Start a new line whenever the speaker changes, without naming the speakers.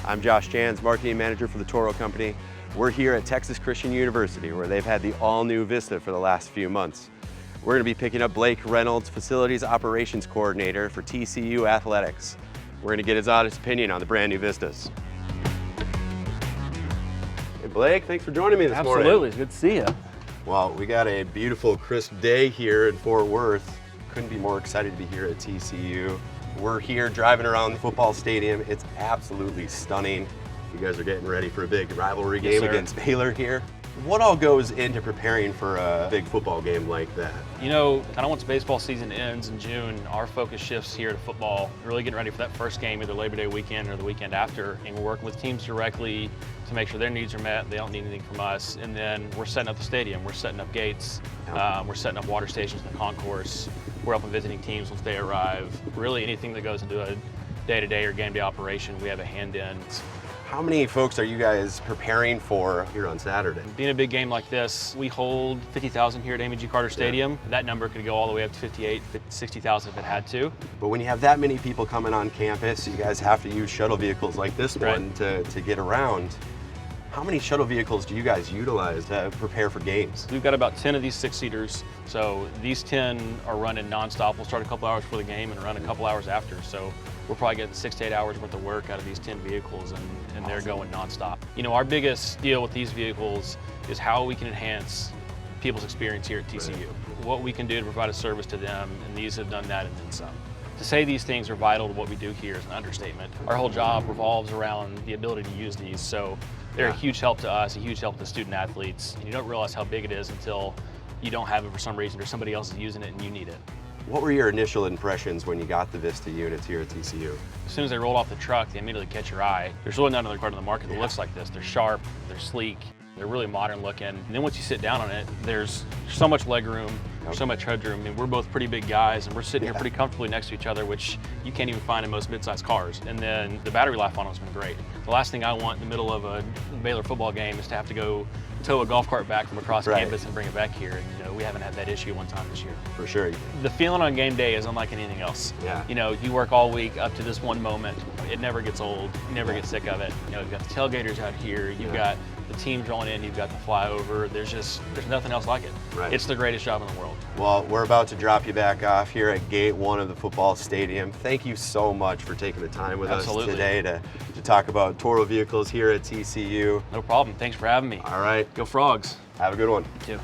I'm Josh Jans, Marketing Manager for the Toro Company. We're here at Texas Christian University, where they've had the all-new Vista for the last few months. We're going to be picking up Blake Reynolds, Facilities Operations Coordinator for TCU Athletics. We're going to get his honest opinion on the brand new Vistas. Hey Blake, thanks for joining me this morning.
Absolutely, it's good to see you.
Well, we got a beautiful, crisp day here in Fort Worth. Couldn't be more excited to be here at TCU. We're here driving around the football stadium. It's absolutely stunning. You guys are getting ready for a big rivalry game against Baylor here. What all goes into preparing for a big football game like that?
You know, kind of once baseball season ends in June, our focus shifts here to football, really getting ready for that first game, either Labor Day weekend or the weekend after. And we're working with teams directly to make sure their needs are met. They don't need anything from us. And then we're setting up the stadium. We're setting up gates. We're setting up water stations in the concourse. We're helping visiting teams once they arrive. Really anything that goes into a day-to-day or game-day operation, we have a hand in.
How many folks are you guys preparing for here on Saturday?
Being a big game like this, we hold 50,000 here at Amy G. Carter Stadium. Yeah. That number could go all the way up to 58, 60,000 if it had to.
But when you have that many people coming on campus, you guys have to use shuttle vehicles like this one to get around. How many shuttle vehicles do you guys utilize to prepare for games?
We've got about 10 of these 6-seaters. So these 10 are running nonstop. We'll start a couple hours before the game and run a couple hours after. So we're probably getting 6 to 8 hours worth of work out of these 10 vehicles, and they're going nonstop. You know, our biggest deal with these vehicles is how we can enhance people's experience here at TCU. Right. What we can do to provide a service to them, and these have done that and then some. To say these things are vital to what we do here is an understatement. Our whole job revolves around the ability to use these. So they're a huge help to us, a huge help to student athletes. And you don't realize how big it is until you don't have it for some reason or somebody else is using it and you need it.
What were your initial impressions when you got the Vista units here at TCU?
As soon as they rolled off the truck, they immediately catch your eye. There's really not another part of the market that looks like this. They're sharp, they're sleek, they're really modern looking. And then once you sit down on it, there's so much leg room, so much headroom. I mean, we're both pretty big guys and we're sitting here pretty comfortably next to each other, which you can't even find in most mid-sized cars. And then the battery life on them has been great. The last thing I want in the middle of a Baylor football game is to have to go tow a golf cart back from across campus and bring it back here. And you know, we haven't had that issue one time this year.
For sure.
The feeling on game day is unlike anything else.
Yeah.
You know, you work all week up to this one moment. It never gets old. You never get sick of it. You know, you've got the tailgaters out here. You've got the teams rolling in. You've got the flyover. There's nothing else like it.
Right.
It's the greatest job in the world.
Well, we're about to drop you back off here at Gate 1 of the football stadium. Thank you so much for taking the time with us today to talk about Toro vehicles here at TCU.
No problem. Thanks for having me.
All right.
Go Frogs.
Have a good one.
You too.